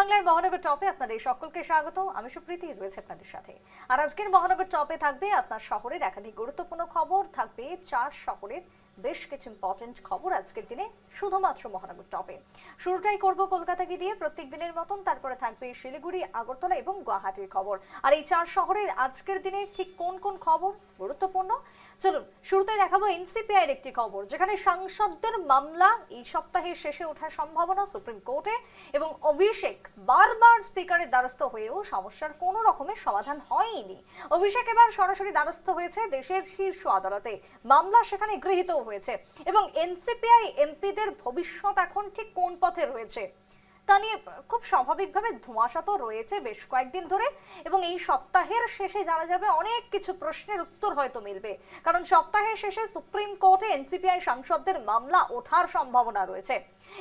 বাংলার মহানগর টপে আপনাদের সকলকে স্বাগত। আমি সুপ্রীতি রয়েছে আপনাদের সাথে। আর আজকের মহানগর টপে থাকবে আপনার শহরের একাধিক গুরুত্বপূর্ণ খবর, থাকবে 4 শহরের বেশ কিছু ইম্পর্টেন্ট খবর আজকের দিনে শুধুমাত্র মহানগর টপে। শুরুটাই করব কলকাতাকে দিয়ে প্রত্যেক দিনের মতন, তারপরে থাকবে শিলিগুড়ি, আগরতলা এবং গুয়াহাটির খবর। আর এই 4 শহরের আজকের দিনে ঠিক কোন কোন খবর গুরুত্বপূর্ণ, চলুন শুরুতেই দেখাবো এনসিপিআই এর একটি খবর, যেখানে সাংসদদের মামলা এই সপ্তাহের শেষে ওঠার সম্ভাবনা সুপ্রিম কোর্টে এবং অভিষেক বারবার স্পিকারের দ্বারস্থ হয়েও সমস্যার কোনো রকমের সমাধান হয়নি। অভিষেক এবার সরাসরি দ্বারস্থ হয়েছে দেশের শীর্ষ আদালতে, মামলা সেখানে গৃহীত হয়েছে এবং এনসিপিআই এমপিদের ভবিষ্যৎ এখন ঠিক কোন পথে রয়েছে তা নিয়ে খুব স্বাভাবিকভাবে ধোঁয়াশা তো রয়েছে বেশ কয়েকদিন ধরে, এবং এই সপ্তাহের শেষে জানা যাবে অনেক কিছু প্রশ্নের উত্তর হয়তো মিলবে, কারণ সপ্তাহের শেষে সুপ্রিম কোর্টে এনসিপিআই সাংসদদের মামলা ওঠার সম্ভাবনা রয়েছে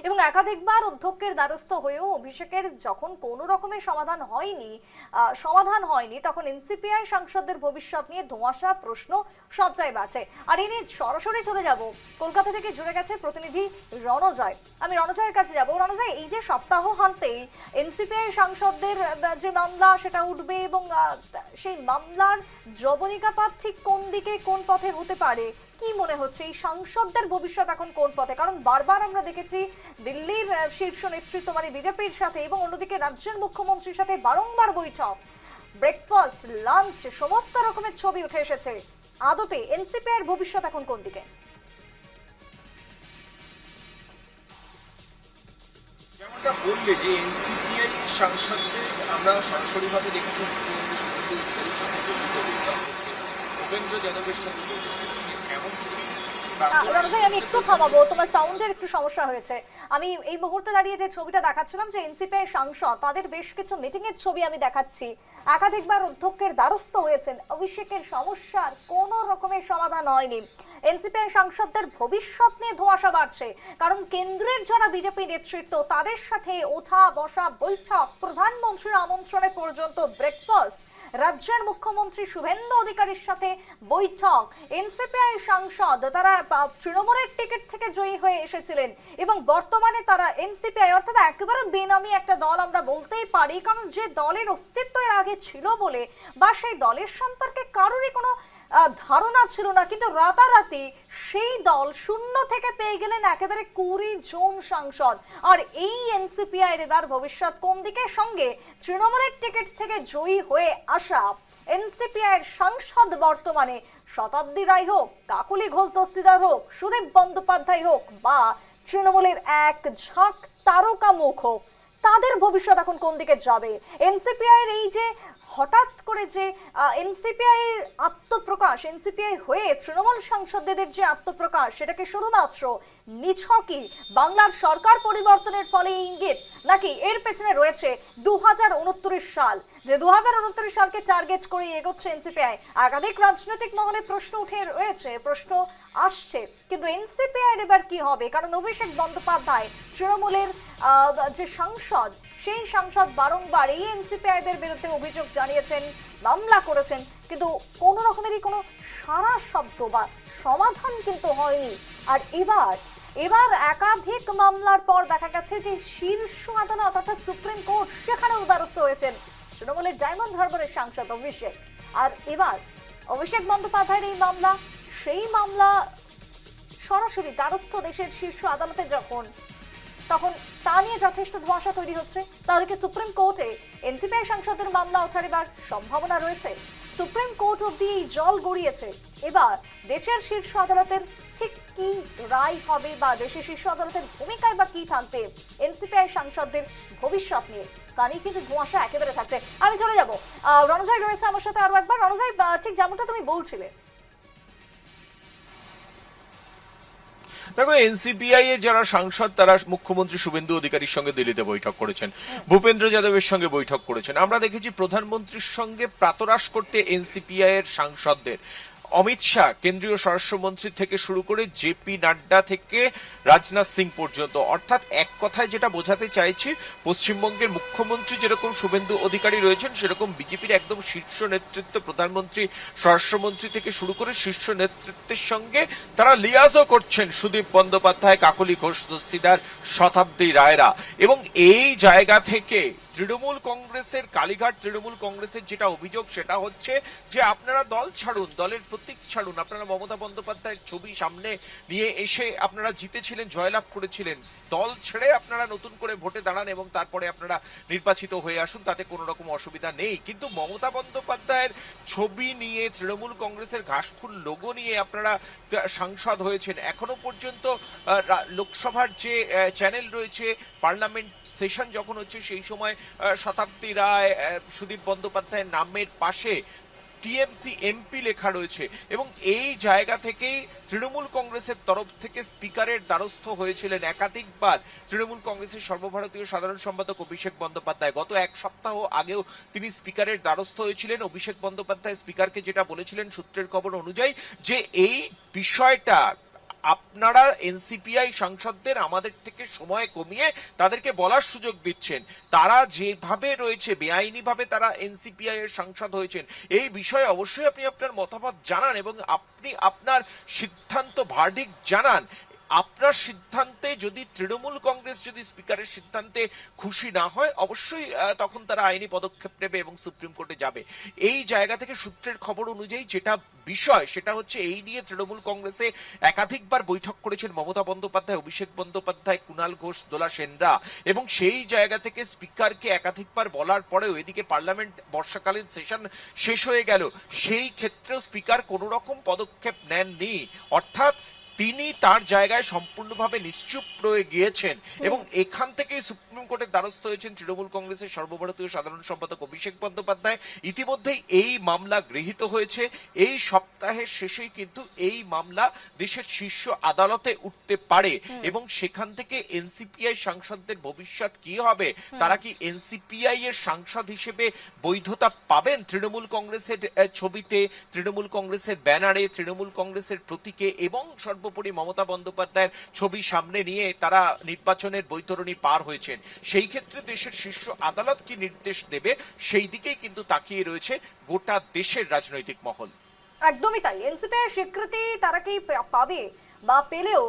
এবং একাধিকবার অধ্যক্ষের দ্বারস্থ হয়েও অভিষেকের যখন কোনো রকমের সমাধান হয়নি তখন এনসিপিআই সাংসদদের ভবিষ্যৎ নিয়ে ধোঁয়াশা প্রশ্ন সবটাই বাড়ছে। আর এ নিয়ে সরাসরি চলে যাব, কলকাতা থেকে জুড়ে গেছে প্রতিনিধি রণজয়। আমি রণজয়ের কাছে যাব। রণজয়, এই যে সপ্তাহান্তেই এনসিপিআই সাংসদদের যে মামলা সেটা উঠবে এবং সেই মামলার জবনিকাপাত ঠিক কোন দিকে কোন পথে হতে পারে, কি মনে হচ্ছে এই সাংসদদের ভবিষ্যৎ এখন কোন পথে? কারণ বারবার আমরা দেখেছি দিল্লির শীর্ষ নেতৃত্ব মানে বিজেপির সাথে এবং অন্যদিকে রাজ্যের মুখ্যমন্ত্রীর সাথে বারংবার বৈঠক, ব্রেকফাস্ট, লাঞ্চ, সমস্ত রকমের ছবি উঠে এসেছে। আদতে এনসিপিআই এর ভবিষ্যৎ এখন কোন দিকে? যেমনটা বললে যে এনসিপিআই সাংসদদের আমরা সরাসরিভাবে দেখেছি ভূপেন্দ্র যাদবের সঙ্গে এমন আমি একটু থামাবো, তোমার সাউন্ডের একটু সমস্যা হয়েছে। আমি এই মুহূর্তে দাঁড়িয়ে যে ছবিটা দেখাচ্ছিলাম যে এনসিপিআই সাংসদ তাদের বেশ কিছু মিটিং এর ছবি আমি দেখাচ্ছি, একাধিকবার অধ্যক্ষের দ্বারস্থ হয়েছেন, অভিষেকের সমস্যার কোনো রকমের সমাধান হয়নি। এনসিপিআই সাংসদদের ভবিষ্যৎ নিয়ে ধোঁয়াশা বাড়ছে, কারণ কেন্দ্রের যারা বিজেপি নেতৃত্ব তাদের সাথে ওঠা বসা বৈঠক, প্রধানমন্ত্রীর আমন্ত্রণে পর্যন্ত ব্রেকফাস্ট, রাজ্যের মুখ্যমন্ত্রী শুভেন্দু অধিকারীর সাথে বৈঠক, এনসিপিআই সাংসদ তারা তৃণমূলের টিকিট থেকে জয়ী হয়ে এসেছিলেন এবং বর্তমানে তারা এনসিপিআই অর্থাৎ একেবারে বেনামি একটা দল আমরা বলতেই পারি, কারণ যে দলের অস্তিত্ব এর আগে ছিল বলে বা সেই দলের সম্পর্কে কারোরই কোনো ধারণা ছিল না, কিন্তু রাতারাতি সেই দল শূন্য থেকে পেয়ে গেলেন একেবারে 20 জন সাংসদ। আর এই এনসিপিআই এর এবার ভবিষ্যৎ কোন দিকে? সঙ্গে তৃণমূলের টিকিট থেকে জয়ী হয়ে আসা এনসিপিআই এর সাংসদ বর্তমানে শতাব্দী রায় হোক, কাকলি ঘোষ দস্তিদার হোক, সুদীপ বন্দ্যোপাধ্যায় হোক বা তৃণমূলের এক ঝাঁক তারকা মুখ হোক, তাদের ভবিষ্যৎ এখন কোন দিকে যাবে? এনসিপিআই এর এই যে হঠাৎ করে যে এনসিপিআই এর আত্মপ্রকাশ, এনসিপিআই হয়ে তৃণমূল সাংসদদের যে আত্মপ্রকাশ, সেটাকে শুধুমাত্র নিছকই বাংলার সরকার পরিবর্তনের ফলে ইঙ্গিত, নাকি এর পেছনে রয়েছে 2029 সাল, যে 2029 সালকে টার্গেট করে এগোচ্ছে এনসিপিআই? একাধিক রাজনৈতিক মহলে প্রশ্ন উঠে রয়েছে, প্রশ্ন আসছে, কিন্তু এনসিপিআই এবার কি হবে? কারণ অভিষেক বন্দ্যোপাধ্যায় তৃণমূলের যে সাংসদ, সেই সাংসদ বারংবার এই এনসিপিআইদের বিরুদ্ধে অভিযোগ জানিয়েছেন, মামলা করেছেন, কিন্তু কোনো রকমেরই কোনো সারা শব্দ বা সমাধান কিন্তু হয়নি। আর এবার একাধিক মামলার পর দেখা গেছে যে শীর্ষ আদালত অর্থাৎ সুপ্রিম কোর্ট সেখানেও দ্বারস্থ হয়েছেন তৃণমূলের ডায়মন্ড হারবারের সাংসদ অভিষেক। আর এবার অভিষেক বন্দ্যোপাধ্যায়ের এই মামলা, সেই মামলা সরাসরি দ্বারস্থ দেশের শীর্ষ আদালতে তখন তা নিয়ে যথেষ্ট ধোঁয়াশা তৈরি হচ্ছে। তাহলে কি সুপ্রিম কোর্টে এনসিপিআই সাংসদের মামলা ওঠার এবার সম্ভাবনা রয়েছে? সুপ্রিম কোর্ট অব্দি এই জল গড়িয়েছে, এবার দেশের শীর্ষ আদালতের ঠিক কি রায় হবে বা দেশের শীর্ষ আদালতের ভূমিকায় বা কি থাকবে এনসিপিআই সাংসদদের ভবিষ্যৎ নিয়ে, তা নিয়ে কিন্তু ধোঁয়াশা একেবারে থাকছে। আমি চলে যাব, রণজয় রয়েছে আমার সাথে আরো একবার। রণজয়, ঠিক যেমনটা তুমি বলছিলে, দেখো এনসিপিআই এর যারা সাংসদ তারা মুখ্যমন্ত্রী শুভেন্দু অধিকারীর সঙ্গে দিল্লিতে বৈঠক করেছেন, ভূপেন্দ্র যাদবের সঙ্গে বৈঠক করেছেন। আমরা দেখেছি প্রধানমন্ত্রীর সঙ্গে প্রাতরাশ করতে এনসিপিআই এর সাংসদদের অমিত শাহ কেন্দ্রীয় স্বরাষ্ট্রমন্ত্রী থেকে শুরু করে জেপি নাড্ডা থেকে রাজনাথ সিং পর্যন্ত, অর্থাৎ এক কথায় যেটা বোঝাতে চাইছি, পশ্চিমবঙ্গের মুখ্যমন্ত্রী যেরকম শুভেন্দু অধিকারী রয়েছেন সেরকম বিজেপির একদম শীর্ষ নেতৃত্ব, প্রধানমন্ত্রী, স্বরাষ্ট্রমন্ত্রী থেকে শুরু করে শীর্ষ নেতৃত্বের সঙ্গে তারা লিয়াজও করছেন, সুদীপ বন্দ্যোপাধ্যায়, কাকলি ঘোষ দস্তিদার, শতাব্দী রায়রা। এবং এই জায়গা থেকে তৃণমূল কংগ্রেসের কালীঘাট তৃণমূল কংগ্রেসের যেটা অভিযোগ সেটা হচ্ছে যে আপনারা দল ছাড়ুন, দলের প্রতীক ছাড়ুন। আপনারা মমতা বন্দ্যোপাধ্যায়ের ছবি সামনে নিয়ে এসে আপনারা জিতেছিলেন, জয়লাভ করেছিলেন, দল ছেড়ে আপনারা নতুন করে ভোটে দাঁড়ান এবং তারপরে আপনারা নির্বাচিত হয়ে আসুন, তাতে কোনো রকম অসুবিধা নেই। কিন্তু মমতা বন্দ্যোপাধ্যায়ের ছবি নিয়ে, তৃণমূল কংগ্রেসের ঘাসফুল লোগো নিয়ে আপনারা সাংসদ হয়েছেন। এখনো পর্যন্ত লোকসভার যে চ্যানেল রয়েছে, পার্লামেন্ট সেশন যখন হচ্ছে সেই সময় শতাব্দী রায়, সুদীপ বন্দ্যোপাধ্যায়ের নামের পাশে টিএমসি এমপি লেখা রয়েছে এবং এই জায়গা থেকেই তৃণমূল কংগ্রেসের তরফ থেকে স্পিকারের দ্বারস্থ হয়েছিলেন একাধিকবার তৃণমূল কংগ্রেসের সর্বভারতীয় সাধারণ সম্পাদক অভিষেক বন্দ্যোপাধ্যায়। গত এক সপ্তাহ আগেও তিনি স্পিকারের দ্বারস্থ হয়েছিলেন। অভিষেক বন্দ্যোপাধ্যায় স্পিকারকে যেটা বলেছিলেন সূত্রের খবর অনুযায়ী, যে এই বিষয়টা আপনারা এনসিপিআই সাংসদদের আমাদের থেকে সময় কমিয়ে তাদেরকে বলার সুযোগ দিচ্ছেন। তারা যেভাবে রয়েছে বেআইনিভাবে তারা এনসিপিআই এর সাংসদ হয়েছেন, এই বিষয়ে অবশ্যই আপনি আপনার মতামত জানান এবং আপনি আপনার সিদ্ধান্ত ভার্ডিক্ট জানান। আপনার সিদ্ধান্তে যদি তৃণমূল কংগ্রেস যদি স্পিকারের সিদ্ধান্তে খুশি না হয়, অবশ্যই তখন তারা আইনি পদক্ষেপ নেবে এবং সুপ্রিম কোর্টে যাবে। এই জায়গা থেকে সূত্রের খবর অনুযায়ী যেটা বিষয় সেটা হচ্ছে, এই নিয়ে তৃণমূল কংগ্রেসে একাধিকবার বৈঠক করেছেন মমতা বন্দ্যোপাধ্যায়, অভিষেক বন্দ্যোপাধ্যায়, কুণাল ঘোষ, দোলা সেনরা, এবং সেই জায়গা থেকে স্পিকারকে একাধিকবার বলার পরেও এদিকে পার্লামেন্ট বর্ষাকালীন সেশন শেষ হয়ে গেল, সেই ক্ষেত্রেও স্পিকার কোনো রকম পদক্ষেপ নেননি। অর্থাৎ তিনি তার জায়গায় সম্পূর্ণভাবে নিশ্চুপ রয়ে গিয়েছেন এবং এখান থেকেই সুপ্রিম কোর্টের দ্বারস্থ হয়েছেন তৃণমূল কংগ্রেসের সর্বভারতীয় সাধারণ সম্পাদক অভিষেক বন্দ্যোপাধ্যায়। ইতিমধ্যেই এই মামলা গৃহীত হয়েছে। এই সপ্তাহের শেষেই কিন্তু এই মামলা দেশের শীর্ষ আদালতে উঠতে পারে এবং সেখান থেকে এনসিপিআই সাংসদদের ভবিষ্যৎ কি হবে, তারা কি এনসিপিআই এর সাংসদ হিসেবে বৈধতা পাবেন তৃণমূল কংগ্রেসের ছবিতে, তৃণমূল কংগ্রেসের ব্যানারে, তৃণমূল কংগ্রেসের প্রতীকে এবং সর্বোপরি মমতা বন্দ্যোপাধ্যায়ের ছবি সামনে নিয়ে তারা নির্বাচনের বৈতরণী পার হয়েছেন। সেই ক্ষেত্রে দেশের শীর্ষ আদালত কি নির্দেশ দেবে, সেই দিকেই কিন্তু তাকিয়ে রয়েছে গোটা দেশের রাজনৈতিক মহল। একদমই তাই। এনসিপিআই এর স্বীকৃতি তারা কি পাবে, বা পেলেও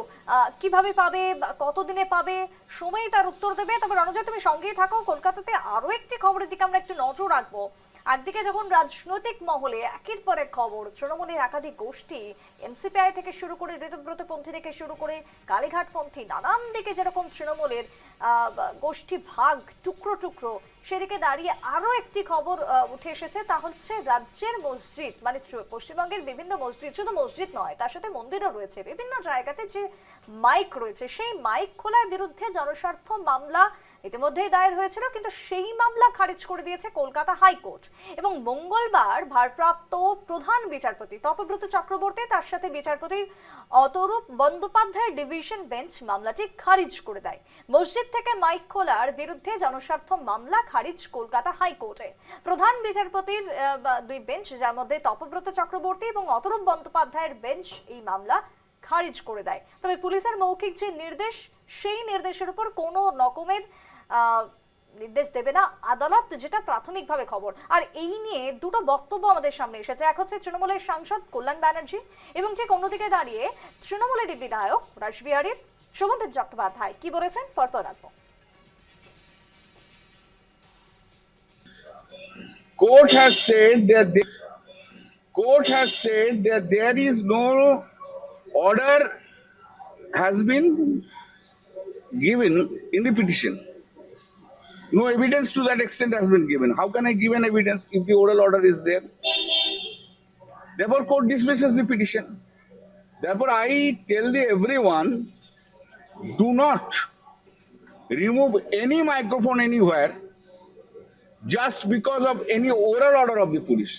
কিভাবে পাবে, কতদিনে পাবে, সময় তার উত্তর দেবে। তবে রণজয়, তুমি সঙ্গেই থাকো। কলকাতাতে আরো একটি খবরের দিকে আমরা একটু নজর রাখবো। একদিকে যখন রাজনৈতিক মহলে একের পর এক খবর, তৃণমূলের একাধিক গোষ্ঠী এনসিপিআই থেকে শুরু করে ঋতব্রতপন্থী থেকে শুরু করে কালীঘাটপন্থী নানান দিকে যেরকম তৃণমূলের গোষ্ঠী ভাগ টুকরো টুকরো, সেদিকে দাঁড়িয়ে আরো একটি খবর উঠে এসেছে। তা হচ্ছে রাজ্যের মসজিদ, মানে পশ্চিমবঙ্গের বিভিন্ন মসজিদ, শুধু মসজিদ নয় তার সাথে মন্দিরও রয়েছে, বিভিন্ন জায়গাতে যে মাইক রয়েছে, সেই মাইক খোলার বিরুদ্ধে জনস্বার্থ মামলা ইতিমধ্যেই দায়ের হয়েছিল, কিন্তু সেই মামলা খারিজ করে দিয়েছে কলকাতা হাইকোর্ট। এবং মঙ্গলবার ভারপ্রাপ্ত প্রধান বিচারপতি তপব্রত চক্রবর্তী, তার সাথে বিচারপতি অতরূপ বন্দ্যোপাধ্যায়ের ডিভিশন বেঞ্চ মামলাটি খারিজ করে দেয়। মসজিদ থেকে মাইক খোলার বিরুদ্ধে জনস্বার্থ মামলা খারিজ কলকাতা হাইকোর্টে। প্রধান বিচারপতির দুই বেঞ্চ, যার মধ্যে তপব্রত চক্রবর্তী এবং অতরূপ বন্দ্যোপাধ্যায়ের বেঞ্চ, এই মামলা খারিজ করে দেয়। তবে পুলিশের মৌখিক যে নির্দেশ, সেই নির্দেশের উপর কোনো রকমের নির্দেশ দেবে না আদালত, যেটা প্রাথমিকভাবে খবর। আর এই নিয়ে দুটো বক্তব্য আমাদের সামনে এসেছে। এক হচ্ছে তৃণমূলের সাংসদ কল্যাণ ব্যানার্জি, এবং ঠিক অন্যদিকে দাঁড়িয়ে তৃণমূলের বিধায়ক রাসবিহারীর শোভনদেব চট্টোপাধ্যায় কি বলেছেন, পরপর রাখবো। Court has said that there is no order has been given in the petition. No evidence to that extent has been given. How can I give an evidence if the oral order is there? Therefore, court dismisses the petition. Therefore, I tell everyone, do not remove any microphone anywhere just because of any oral order of the police,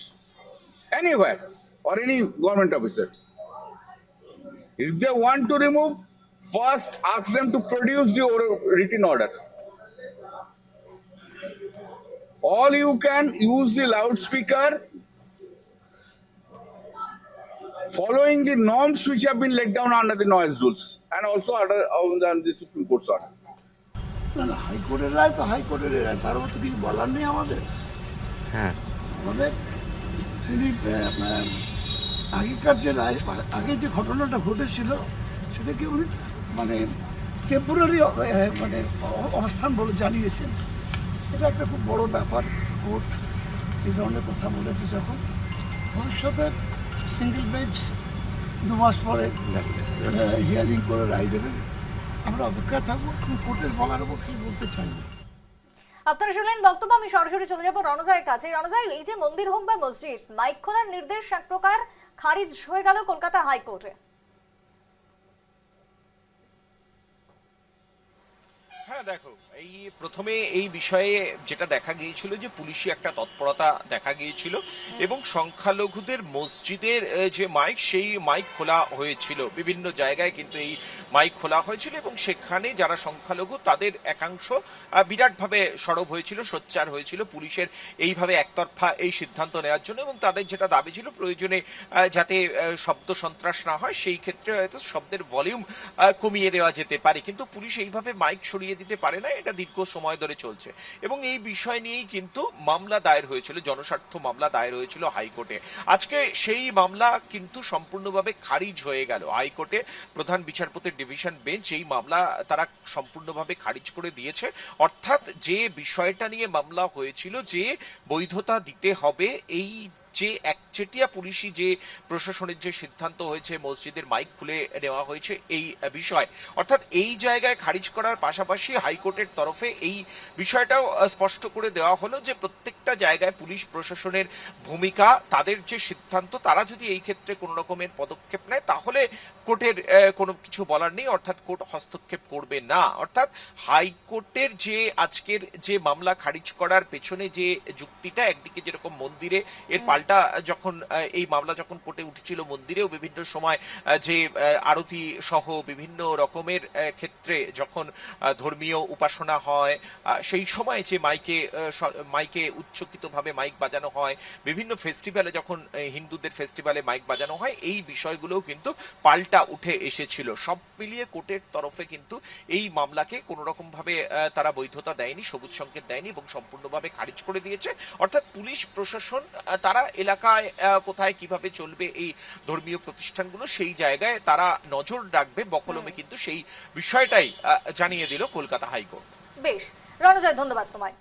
anywhere, or any government officer. If they want to remove, first ask them to produce the written order. All you can use the loudspeaker following the norms which have been laid down under the noise rules and also under the Supreme Court's order. না না, হাইকোর্টের রায় তো হাইকোর্টের রায়, তার মতো কিছু বলার নেই আমাদের। হ্যাঁ, আমাদের তিনি আগেকার যে রায়, আগে যে ঘটনাটা ঘটেছিল সেটাকে উনি মানে টেম্পোরারি মানে অবস্থান বলে জানিয়েছেন। এটা একটা খুব বড় ব্যাপার। কোর্ট এই ধরনের কথা বলেছে যখন, ভবিষ্যতে সিঙ্গেল বেঞ্চ 2 মাস পরে হিয়ারিং করে রায় দেবেন। আমরা অপেক্ষায় থাকবো, কোর্টের বলার উপর কি বলতে চাই না। আপনারা শুনলেন বক্তব্য। আমি সরাসরি চলে যাবো রণজয়ের কাছে। রণজয়, এই যে মন্দির হোক বা মসজিদ, মাইক খোলার নির্দেশ এক প্রকার খারিজ হয়ে গেল কলকাতা হাইকোর্টে। হ্যাঁ দেখো, এই প্রথমে এই বিষয়ে যেটা দেখা গিয়েছিল যে পুলিশি একটা তৎপরতা দেখা গিয়েছিল এবং সংখ্যালঘুদের মসজিদের যে মাইক, সেই মাইক খোলা হয়েছিল বিভিন্ন জায়গায়, কিন্তু এই মাইক খোলা হয়েছিল এবং সেখানে যারা সংখ্যালঘু তাদের একাংশ বিরাটভাবে সরব হয়েছিল, সোচ্চার হয়েছিল পুলিশের এইভাবে একতরফা এই সিদ্ধান্ত নেওয়ার জন্য। এবং তাদের যেটা দাবি ছিল, প্রয়োজনে যাতে শব্দ সন্ত্রাস না হয় সেই ক্ষেত্রে হয়তো শব্দের ভলিউম কমিয়ে দেওয়া যেতে পারে, কিন্তু পুলিশ এইভাবে মাইক সরিয়ে দিতে পারে না। এটা দীর্ঘ সময় ধরে চলছে এবং এই বিষয় নিয়েই কিন্তু মামলা দায়ের হয়েছিল, জনস্বার্থ মামলা দায়ের হয়েছিল হাইকোর্টে। আজকে সেই মামলা কিন্তু সম্পূর্ণভাবে খারিজ হয়ে গেল হাইকোর্টে। প্রধান বিচারপতির ডিভিশন বেঞ্চ এই মামলা তারা সম্পূর্ণভাবে খারিজ করে দিয়েছে। অর্থাৎ যে বিষয়টা নিয়ে মামলা হয়েছিল যে বৈধতা দিতে হবে, এই যে একচেটিয়া পুলিশি যে প্রশাসনের যে সিদ্ধান্ত হয়েছে মসজিদের মাইক খুলে নেওয়া হয়েছে এই বিষয়, অর্থাৎ এই জায়গায় খারিজ করার পাশাপাশি হাইকোর্টের তরফে এই বিষয়টাও স্পষ্ট করে দেওয়া হলো যে প্রত্যেকটা জায়গায় পুলিশ প্রশাসনের ভূমিকা, তাদের যে সিদ্ধান্ত, তারা যদি এই ক্ষেত্রে কোনো রকমের পদক্ষেপ নেয় তাহলে কোর্টের কোনো কিছু বলার নেই, অর্থাৎ কোর্ট হস্তক্ষেপ করবে না। অর্থাৎ হাইকোর্টের যে আজকের যে মামলা খারিজ করার পেছনে যে যুক্তিটা, একদিকে যেরকম মন্দিরে এর পাল্টা যখন এই মামলা যখন কোর্টে উঠেছিল, মন্দিরেও বিভিন্ন সময় যে আরতি সহ বিভিন্ন রকমের ক্ষেত্রে যখন ধর্মীয় উপাসনা হয় সেই সময় যে মাইকে উচ্চকিতভাবে মাইক বাজানো হয়, বিভিন্ন ফেস্টিভ্যালে যখন হিন্দুদের ফেস্টিভ্যালে মাইক বাজানো হয়, এই বিষয়গুলোও কিন্তু পাল্টা উঠে এসেছিল। সব মিলিয়ে কোর্টের তরফে কিন্তু এই মামলাকে কোনো রকম ভাবে তারা বৈধতা দেয়নি, সবুজ সংকেত দেয়নি এবং সম্পূর্ণভাবে খারিজ করে দিয়েছে। অর্থাৎ পুলিশ প্রশাসন তারা এলাকায় কোথায় কিভাবে চলবে এই ধর্মীয় প্রতিষ্ঠানগুলো, সেই জায়গায় তারা নজর রাখবে বকলমে, কিন্তু সেই বিষয়টাই জানিয়ে দিল কলকাতা হাইকোর্ট। বেশ রণজয়, ধন্যবাদ তোমায়।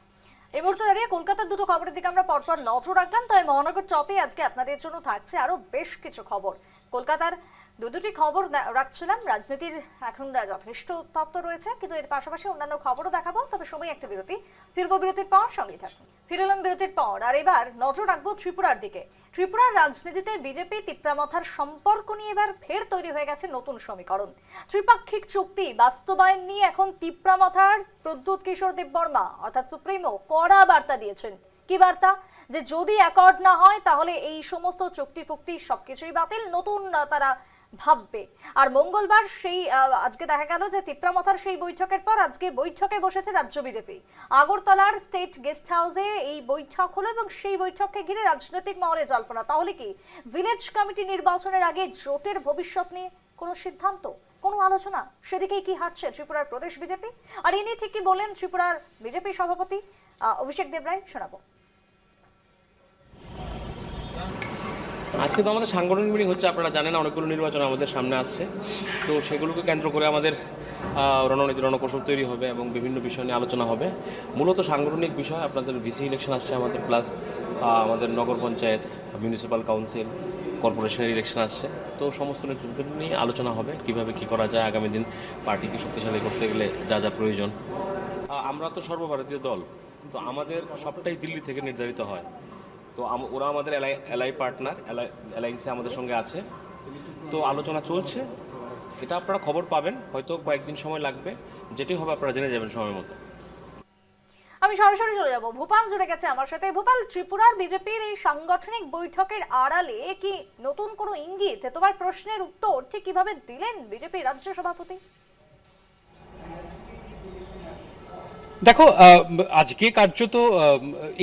এই মুহূর্তে দাঁড়িয়ে কলকাতার দুটো খবরের দিকে আমরা পরপর নজর রাখলাম, তাই মহানগর টপে আজকে আপনাদের জন্য থাকছে আরো বেশ কিছু খবর। কলকাতার দুটি খবর রাখছিলাম। রাজনীতির এখন যথেষ্ট তপ্ত রয়েছে, কিন্তু এর পাশাপাশি অন্যান্য খবরও দেখাবো। তবে সময় একটা বিরতি, ফিরবো বিরতির পর, সঙ্গেই থাকুন। ফিরলাম বিরতির পর, আর এবার নজর রাখবো ত্রিপুরার দিকে। ত্রিপুরার রাজনীতিতে বিজেপি তিপ্রামথার সম্পর্ক নিয়ে এবার ফের তৈরি হয়ে গেছে নতুন সমীকরণ। ত্রিপাক্ষিক চুক্তি বাস্তবায়ন নিয়ে এখন তিপ্রামথার প্রদ্যুৎ কিশোর দেববর্মা অর্থাৎ সুপ্রিমো কড়া বার্তা দিয়েছেন। কি বার্তা? যে যদি অ্যাকর্ড না হয় তাহলে এই সমস্ত চুক্তি ফুক্তি সবকিছুই বাতিল, নতুন তারা ভাববে। আর মঙ্গলবার সেই আজকে দেখা গেল যে তিপ্রামথার সেই বৈঠকের পর আজকে বৈঠকে বসেছে রাজ্য বিজেপি। আগরতলার স্টেট গেস্ট হাউসে এই বৈঠক হলো এবং সেই বৈঠককে ঘিরে রাজনৈতিক মহলে জল্পনা। তাহলে কি ভিলেজ কমিটি নির্বাচনের আগে জোটের ভবিষ্যৎ নিয়ে কোনো সিদ্ধান্ত, কোনো আলোচনা, সেদিকেই কি হাঁটছে ত্রিপুরার প্রদেশ বিজেপি? আর ইনি ঠিক কি বলেন ত্রিপুরার বিজেপি সভাপতি অভিষেক দেবরায়, শোনাবো। আজকে তো আমাদের সাংগঠনিক মিটিং হচ্ছে, আপনারা জানেন অনেকগুলো নির্বাচন আমাদের সামনে আসছে, তো সেগুলোকে কেন্দ্র করে আমাদের রণনীতি রণকৌশল তৈরি হবে এবং বিভিন্ন বিষয় নিয়ে আলোচনা হবে। মূলত সাংগঠনিক বিষয়, আপনাদের ভিসি ইলেকশন আসছে আমাদের, প্লাস আমাদের নগর পঞ্চায়েত, মিউনিসিপ্যাল কাউন্সিল, কর্পোরেশনের ইলেকশন আসছে, তো সমস্ত নেতৃত্ব নিয়ে আলোচনা হবে কিভাবে কি করা যায়, আগামী দিন পার্টিকে শক্তিশালী করতে গেলে যা যা প্রয়োজন। আমরা তো সর্বভারতীয় দল, তো আমাদের সবটাই দিল্লি থেকে নির্ধারিত হয়, তো ওরা আমাদের এলআই পার্টনার, অ্যালায়েন্সে আমাদের সঙ্গে আছে, তো আলোচনা চলছে। এটা আপনারা খবর পাবেন, হয়তো কয়েকদিন সময় লাগবে, যেটি হবে আপনারা জেনে যাবেন সময় মতো। আমি সরাসরি চলে যাব, ভোপাল জুড়ে গেছে আমার সাথে। ভোপাল, ত্রিপুরার বিজেপির এই সাংগঠনিক বৈঠকের আড়ালে কি নতুন কোনো ইঙ্গিত? তোমার প্রশ্নের উত্তর ঠিক কিভাবে দিলেন বিজেপি রাজ্য সভাপতি? দেখো, আজকে কার্যত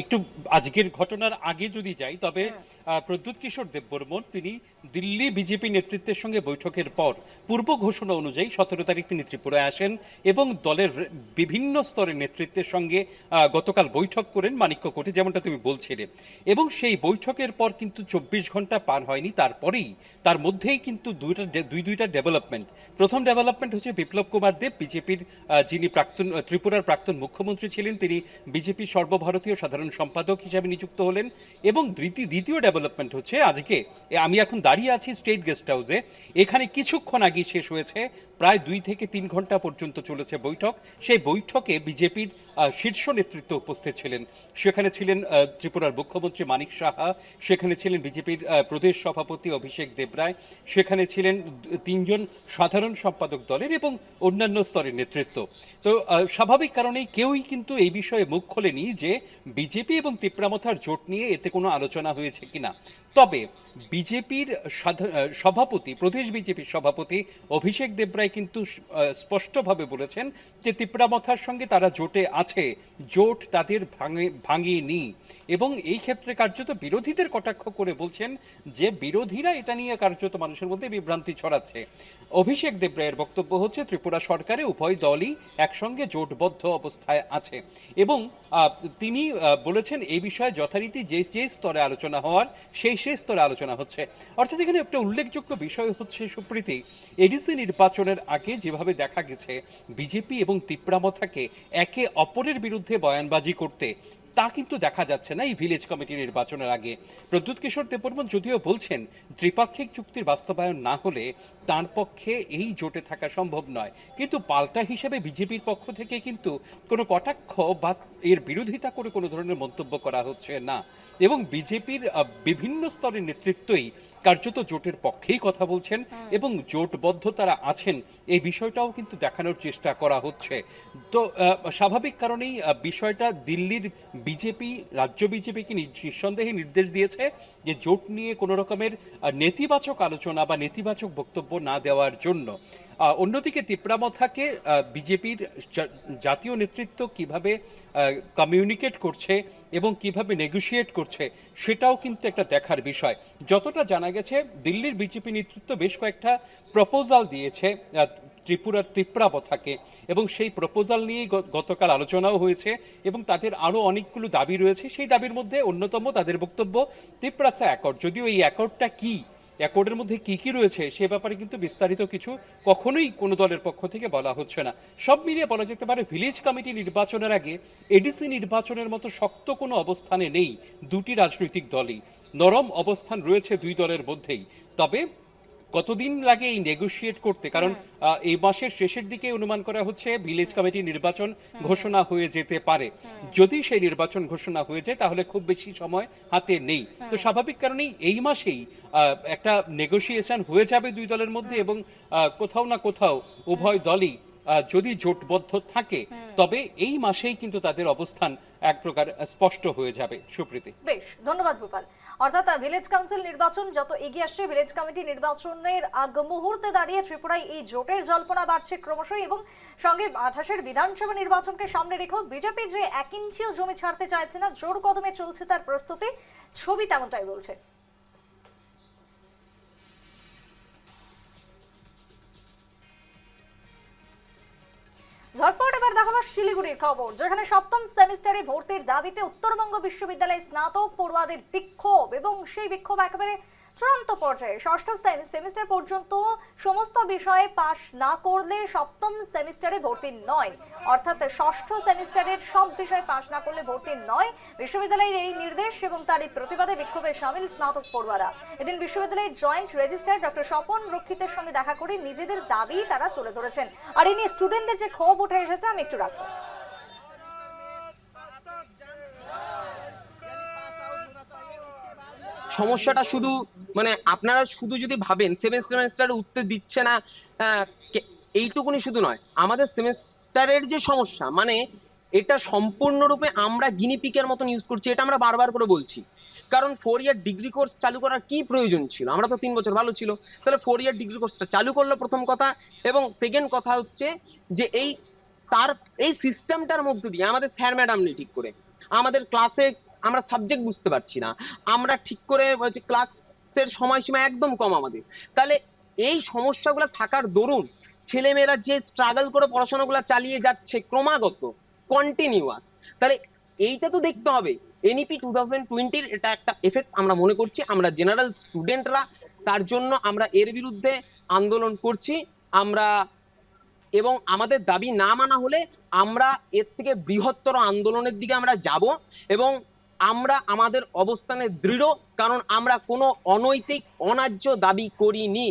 একটু আজকের ঘটনার আগে যদি যাই, তবে প্রদ্যুৎ কিশোর দেববর্মন তিনি দিল্লি বিজেপি নেতৃত্বের সঙ্গে বৈঠকের পর পূর্ব ঘোষণা অনুযায়ী 17 তারিখ তিনি ত্রিপুরায় আসেন এবং দলের বিভিন্ন স্তরের নেতৃত্বের সঙ্গে গতকাল বৈঠক করেন মানিক্যকোটে, যেমনটা তুমি বলছিলে। এবং সেই বৈঠকের পর কিন্তু 24 ঘন্টা পার হয়নি, তারপরেই তার মধ্যেই কিন্তু দুইটা ডেভেলপমেন্ট। প্রথম ডেভেলপমেন্ট হচ্ছে বিপ্লব কুমার দেব, বিজেপির যিনি ত্রিপুরার প্রাক্তন মুখ্যমন্ত্রী ছিলেন, তিনি বিজেপি সর্বভারতীয় সাধারণ সম্পাদক হিসাবে নিযুক্ত হলেন। এবং দ্বিতীয় ডেভেলপমেন্ট হচ্ছে আজকে আমি এখন দাঁড়িয়ে আছি স্টেট গেস্ট হাউসে, এখানে কিছুক্ষণ আগে শেষ হয়েছে, প্রায় 2 থেকে 3 ঘন্টা পর্যন্ত চলেছে বৈঠক। সেই বৈঠকে বিজেপির শীর্ষ নেতৃত্ব উপস্থিত ছিলেন। সেখানে ছিলেন ত্রিপুরার মুখ্যমন্ত্রী মানিক সাহা, সেখানে ছিলেন বিজেপির প্রদেশ সভাপতি অভিষেক দেবরায়, সেখানে ছিলেন 3 জন সাধারণ সম্পাদক দলের এবং অন্যান্য স্তরের নেতৃত্ব। তো স্বাভাবিক কারণেই কেউই কিন্তু এই বিষয়ে মুখ খোলেনি যে বিজেপি এবং তিপ্রামথার জোট নিয়ে এতে কোনো আলোচনা হয়েছে কিনা। তবে বিজেপির সভাপতি, প্রদেশ বিজেপির সভাপতি অভিষেক দেবরায় কিন্তু স্পষ্টভাবে বলেছেন যে তিপ্রামথার সঙ্গে তারা জোটে আছে, জোট তাদের ভাঙেনি। এবং এই ক্ষেত্রে কার্যত বিরোধীদের কটাক্ষ করে বলছেন যে বিরোধীরা এটা নিয়ে কার্যত মানুষের মধ্যে বিভ্রান্তি ছড়াচ্ছে। অভিষেক দেবরায়ের বক্তব্য হচ্ছে ত্রিপুরা সরকারে উভয় দলই একসঙ্গে জোটবদ্ধ অবস্থায় আছে এবং তিনি বলেছেন এই বিষয়ে যথারীতি যে স্তরে আলোচনা হওয়ার সেই স্তরে আলোচনা হচ্ছে। অর্থাৎ এখানে একটা উল্লেখযোগ্য বিষয় হচ্ছে সুপ্রীতি, এডিসি নির্বাচনের আগে যেভাবে দেখা গেছে বিজেপি এবং তিপ্রামথাকে একে অপরের বিরুদ্ধে বয়ানবাজি করতে, তা কিন্তু দেখা যাচ্ছে না এই ভিলেজ কমিটি নির্বাচনের আগে। প্রদ্যুৎ কিশোর দেববর্মন যদিও বলছেন ত্রিপাক্ষিক চুক্তির বাস্তবায়ন না হলে তার পক্ষে এই জোটে থাকা সম্ভব নয়, কিন্তু পাল্টা হিসেবে বিজেপির পক্ষ থেকে কিন্তু কোনো কটাক্ষ বা এর বিরোধিতা করে কোনো ধরনের মন্তব্য করা হচ্ছে না। এবং বিজেপির বিভিন্ন স্তরের নেতৃত্বই কার্যত জোটের পক্ষেই কথা বলছেন এবং জোটবদ্ধ তারা আছেন এই বিষয়টাও কিন্তু দেখানোর চেষ্টা করা হচ্ছে। তো স্বাভাবিক কারণেই বিষয়টা দিল্লির বিজেপি, রাজ্য বিজেপিকে নিঃসন্দেহে নির্দেশ দিয়েছে যে জোট নিয়ে কোনো রকমের নেতিবাচক আলোচনা বা নেতিবাচক বক্তব্য না দেওয়ার জন্য। অন্যদিকে তিপ্রামথাকে বিজেপির জাতীয় নেতৃত্ব কিভাবে কমিউনিকেট করছে এবং কিভাবে নেগোশিয়েট করছে সেটাও কিন্তু একটা দেখার বিষয়। যতটা জানা গেছে দিল্লির বিজেপি নেতৃত্ব বেশ কয়েকটা প্রপোজাল দিয়েছে ত্রিপুরার তিপ্রামথাকে এবং সেই প্রপোজাল নিয়েই গতকাল আলোচনাও হয়েছে এবং তাদের আরও অনেকগুলো দাবি রয়েছে। সেই দাবির মধ্যে অন্যতম তাদের বক্তব্য তিপ্রাসা অ্যাকর্ড। যদিও এই অ্যাকর্ডটা কি, অ্যাকর্ডের মধ্যে কি কি রয়েছে সে ব্যাপারে কিন্তু বিস্তারিত কিছু কখনোই কোনো দলের পক্ষ থেকে বলা হচ্ছে না। সব মিলিয়ে বলা যেতে পারে ভিলেজ কমিটি নির্বাচনের আগে এডিসি নির্বাচনের মতো শক্ত কোনো অবস্থানে নেই দুটি রাজনৈতিক দলই, নরম অবস্থান রয়েছে দুই দলের মধ্যেই। তবে কতদিন লাগে এই নেগোশিয়েট করতে, কারণ এই মাসের শেষের দিকে অনুমান করা হচ্ছে ভিলেজ কমিটি নির্বাচন ঘোষণা হয়ে যেতে পারে। যদি সেই নির্বাচন ঘোষণা হয়ে যায় তাহলে খুব বেশি সময় হাতে নেই। তো স্বাভাবিক কারণেই এই মাসেই একটা নেগোসিয়েশন হয়ে যাবে দুই দলের মধ্যে এবং কোথাও না কোথাও উভয় দলই যদি জোটবদ্ধ থাকে তবে এই মাসেই কিন্তু তাদের অবস্থান এক প্রকার স্পষ্ট হয়ে যাবে। সুপ্রীতি, বেশ, ধন্যবাদ গোপাল। অর্থাৎ ভিলেজ কাউন্সিল নির্বাচন যত এগিয়ে আসছে, ভিলেজ কমিটি নির্বাচনের আগ মুহূর্তে দাঁড়িয়ে ত্রিপুরায় এই জোটের জল্পনা বাড়ছে ক্রমশই এবং সঙ্গে 28-এর বিধানসভা নির্বাচনকে সামনে রেখেও বিজেপি যে 1 ইঞ্চিও জমি ছাড়তে চাইছে না, জোর কদমে চলছে তার প্রস্তুতি, ছবি তেমনটাই বলছে। ঝটপট এবার দেখাবো শিলিগুড়ির খবর, যেখানে 7ম সেমিস্টারে ভর্তির দাবিতে উত্তরবঙ্গ বিশ্ববিদ্যালয়ের স্নাতক পড়ুয়াদের বিক্ষোভ এবং সেই বিক্ষোভ একেবারে চূড়ান্ত পর্যায়ে। 6ষ্ঠ সেমিস্টার পর্যন্ত সমস্ত বিষয়ে পাশ না করলে 7ম সেমিস্টারে ভর্তি নয়, অর্থাৎ 6ষ্ঠ সেমিস্টারের সব বিষয়ে পাশ না করলে ভর্তি নয়। বিশ্ববিদ্যালয়ের এই নির্দেশ এবং তারই প্রতিবাদে বিক্ষোভে সামিল স্নাতক পড়ুয়ারা। এদিন বিশ্ববিদ্যালয়ের জয়েন্ট রেজিস্ট্রার ডক্টর স্বপন রক্ষিতের সঙ্গে দেখা করে নিজেদের দাবি তারা তুলে ধরেছেন। আর এই নিয়ে স্টুডেন্টদের যে ক্ষোভ উঠে এসেছে আমি একটু রাখবো। সমস্যাটা শুধু মানে আপনারা শুধু যদি ভাবেন সেমিস্টারে উঠতে দিচ্ছে না এইটুকুনি শুধু নয়, আমাদের সেমিস্টারের যে সমস্যা মানে এটা সম্পূর্ণরূপে আমরা গিনিপিকের মতন ইউজ করছি, এটা আমরা বারবার করে বলছি। কারণ 4 ইয়ার ডিগ্রি কোর্স চালু করার কি প্রয়োজন ছিল? আমরা তো 3 বছর ভালো ছিল, তাহলে 4 ইয়ার ডিগ্রি কোর্সটা চালু করলো প্রথম কথা। এবং সেকেন্ড কথা হচ্ছে যে এই সিস্টেমটার মধ্যে দিয়ে আমাদের স্যার ম্যাডাম নেই ঠিক করে, আমাদের ক্লাসে আমরা সাবজেক্ট বুঝতে পারছি না, আমরা ঠিক করে ক্লাসের সময়সীমা একদম কম আমাদের। তাহলে এই সমস্যাগুলো থাকার দরুন ছেলেমেয়েরা যে স্ট্রাগল করে পড়াশোনাগুলো চালিয়ে যাচ্ছে ক্রমাগত কন্টিনিউয়াস, তাহলে এইটা তো দেখতে হবে। এনইপি 2020-র এটা একটা এফেক্ট আমরা মনে করছি, আমরা জেনারেল স্টুডেন্টরা, তার জন্য আমরা এর বিরুদ্ধে আন্দোলন করছি। আমরা এবং আমাদের দাবি না মানা হলে আমরা এর থেকে বৃহত্তর আন্দোলনের দিকে আমরা যাব এবং আমরা আমাদের অবস্থানে দৃঢ়, কারণ আমরা কোনো অনৈতিক অন্যায্য দাবি করিনি।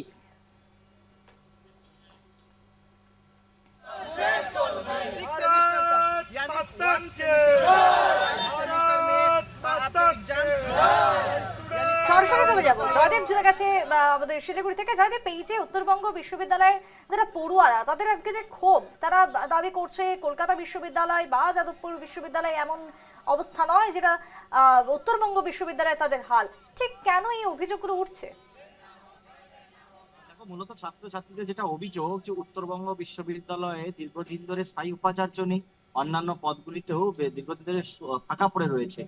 সরাসরি চলে যাবো জয়দেব জুড়ে গেছে আমাদের শিলিগুড়ি থেকে। জয়দেব, এই যে উত্তরবঙ্গ বিশ্ববিদ্যালয়ের যারা পড়ুয়ারা, তাদের আজকে যে ক্ষোভ, তারা দাবি করছে কলকাতা বিশ্ববিদ্যালয় বা যাদবপুর বিশ্ববিদ্যালয় এমন অবস্থা নয় যেটা উত্তরবঙ্গ বিশ্ববিদ্যালয়ে তাদের হাল, ঠিক কেন এই অভিযোগগুলো উঠছে? মূলত ছাত্রছাত্রীদের যেটা অভিযোগ যে উত্তরবঙ্গ বিশ্ববিদ্যালয়ে দীর্ঘদিন ধরে স্থায়ী উপাচার্য নেই, অন্যান্য পদগুলিতেও দীর্ঘদিন ধরে ফাঁকা পড়ে রয়েছে,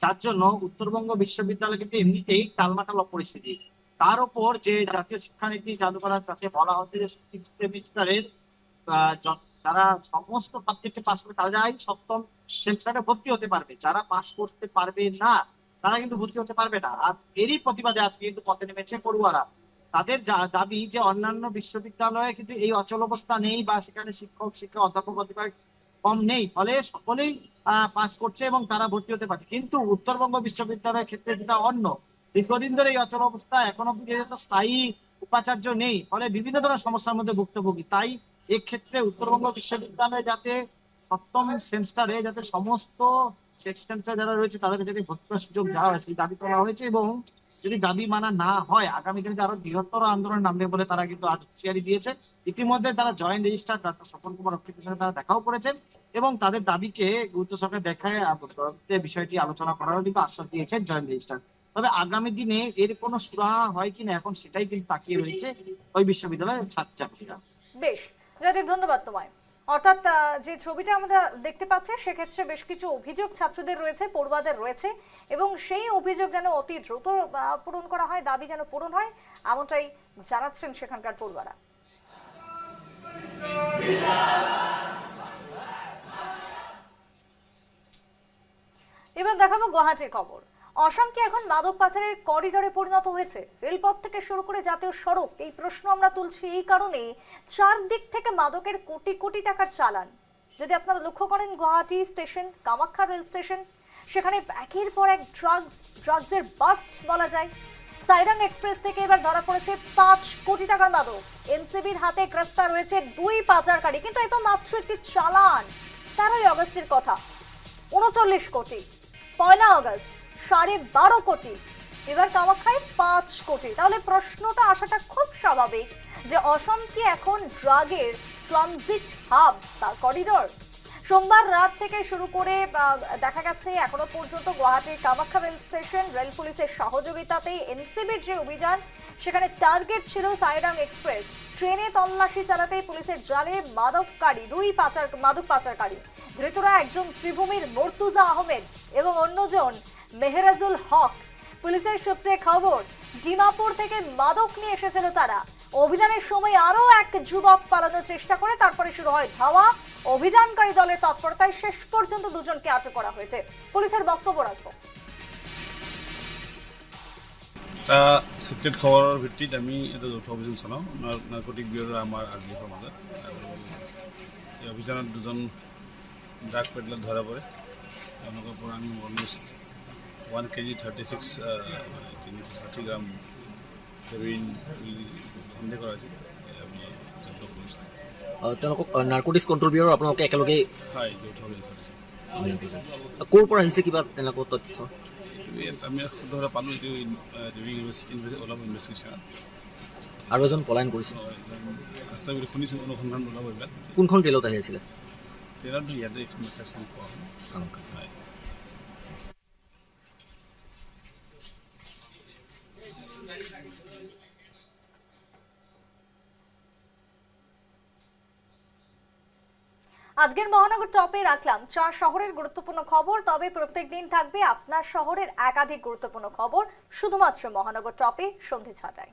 যার জন্য উত্তরবঙ্গ বিশ্ববিদ্যালয় কিন্তু এমনিতেই টালমাটাল পরিস্থিতি। তার উপর যে জাতীয় শিক্ষানীতি চালু করার যাতে বলা হচ্ছে যে সিক্স সেমিস্টারের যারা সমস্ত সাবজেক্টে পাস করে তারাই সপ্তম সেমিস্টারে ভর্তি হতে পারবে, যারা পাস করতে পারবে না তারা কিন্তু ভর্তি হতে পারবে না। আর এরই প্রতিবাদে আজকে কিন্তু পথে নেমেছে পড়ুয়ারা। তাদের দাবি যে অন্যান্য বিশ্ববিদ্যালয়ে কিন্তু এই অচল অবস্থা নেই বা সেখানে শিক্ষক অধ্যাপক অধিকার কম নেই, ফলে সকলেই পাস করছে এবং তারা ভর্তি হতে পারছে, কিন্তু উত্তরবঙ্গ বিশ্ববিদ্যালয়ের ক্ষেত্রে যেটা অন্য, দীর্ঘদিন ধরে এই অচল অবস্থা, এখনো পর্যন্ত স্থায়ী উপাচার্য নেই, ফলে বিভিন্ন ধরনের সমস্যার মধ্যে ভুক্তভোগী। তাই এক্ষেত্রে উত্তরবঙ্গ বিশ্ববিদ্যালয়ে যাতে সপ্তম সেমিস্টারে যাতে সমস্ত সেমিস্টার যারা রয়েছে তাদেরকে যাতে ভর্তি করার সুযোগ দেওয়া হয় সেই দাবি করা হয়েছে। এবং যদি দাবি মানা না হয় আগামী দিনে আরো বৃহত্তর আন্দোলন নামবে বলে তারা কিন্তু হুঁশিয়ারি দিয়েছে। ইতিমধ্যে তারা joint registrar doctor Swapan Kumar অক্ষিতের সঙ্গে তারা দেখাও করেছেন এবং তাদের দাবিকে গুরুত্ব সহকারে দেখায় বিষয়টি আলোচনা করারও কিন্তু আশ্বাস দিয়েছেন জয়েন্ট রেজিস্ট্রার। তবে আগামী দিনে এর কোনো সুরাহা হয় কিনা এখন সেটাই কিন্তু তাকিয়ে রয়েছে ওই বিশ্ববিদ্যালয়ের ছাত্রছাত্রীরা। বেশ জয়দেব, ধন্যবাদ তোমায়। অর্থাৎ যে ছবিটা আমরা দেখতে পাচ্ছি সেক্ষেত্রে বেশ কিছু অভিযোগ ছাত্রদের রয়েছে, পড়ুয়াদের রয়েছে, এবং সেই অভিযোগ যেন অতি দ্রুত পূরণ করা হয়, দাবি যেন পূরণ হয়, এমনটাই জানাচ্ছেন সেখানকার পড়ুয়ারা। এবার দেখাবো গুয়াহাটির খবর। অসম কি এখন মাদক পাচারের করিডোরে পরিণত হয়েছে? রেলপথ থেকে শুরু করে জাতীয় সড়ক, এই প্রশ্ন আমরা তুলছি এই কারণে চারদিক থেকে মাদকের কোটি কোটি টাকার চালান। যদি আপনারা লক্ষ্য করেন Guwahati station, Kamakhya rail station, সেখানে একের পর এক ড্রাগসের বাস্ট বলা যায়। সাইরাং এক্সপ্রেস থেকে এবার ধরা পড়েছে 5 কোটি টাকার মাদক। এনসিবির হাতে গ্রেফতার হয়েছে 2 পাচারকারী, কিন্তু এত মাত্র একটি চালান। 13 আগস্টের কথা, 39 কোটি। 1 আগস্ট 12.5 কোটি, এবার কামাখ্যায় 5 কোটি। তাহলে প্রশ্নটা আসাটা খুব স্বাভাবিক যে অসম কি এখন ড্রাগের ট্রানজিট হাব বা করিডোর? সোমবার রাত থেকে শুরু করে দেখা গেছে এখনো পর্যন্ত গুয়াহাটির কামাখ্যা রেল স্টেশন রেল পুলিশের সহযোগিতাতেই এনসিবির যে অভিযান, সেখানে টার্গেট ছিল সাইরাং এক্সপ্রেস। ট্রেনে তল্লাশি চালাতে পুলিশের জালে মাদক পাচারকারী। ধৃতরা একজন শ্রীভূমির মর্তুজা আহমেদ এবং অন্যজন মেহরাজুল হক। পুলিশের সূত্রে খবর, ডিমাপুর থেকে মাদক নিয়ে এসেছিল তারা। অভিযানের সময় আরো এক যুবক পালানোর চেষ্টা করে, তারপরে শুরু হয় ধাওয়া। অভিযানকারী দলের তৎপরতায় শেষ পর্যন্ত দুজনকে আটক করা হয়েছে। পুলিশের বক্তব্য রাখবো। সিক্ৰেট খবৰৰ ভিত্তিত আমি এটা যৌথ অভিযান চলাওঁ নাৰ্কটিক ব্যুৰৰ আমাৰ আৰডিএফৰ মাজত, আৰু এই অভিযানত 2জন ড্ৰাগ পেডলাৰ ধৰা পৰে। তেওঁলোকৰ পৰা আমি অলমষ্ট 1 kg 36 360 গ্ৰাম হেৰইন বুলি সন্দেহ কৰা হৈছে, আমি জব্দ কৰিছোঁ। তেওঁলোকক নাৰ্কটিক্স কণ্ট্ৰল ব্যুৰৰ আপোনালোকে একেলগে হয় যৌথ অভিযান চলিছে। ক'ৰ পৰা আহিছে কিবা তেনেকুৱা তথ্য? আমি শুদ্ধ পালোঁ এইটো ডিউৰিং অলপ ইনভেষ্টিগেশ্যন। আৰু এজন পলায়ন কৰিছে আছে বুলি শুনিছোঁ, অনুসন্ধান ওলাব এইবিলাক। কোনখন ৰেলত আহি আছিলে? ট্ৰেইনতো ইয়াতে এখন মেকাচিন পোৱা হয়। আজকের মহানগর টপে রাখলাম 4 শহরের গুরুত্বপূর্ণ খবর। তবে প্রত্যেকদিন থাকবে আপনার শহরের একাধিক গুরুত্বপূর্ণ খবর শুধুমাত্র মহানগর টপে সন্ধ্যে 6টায়।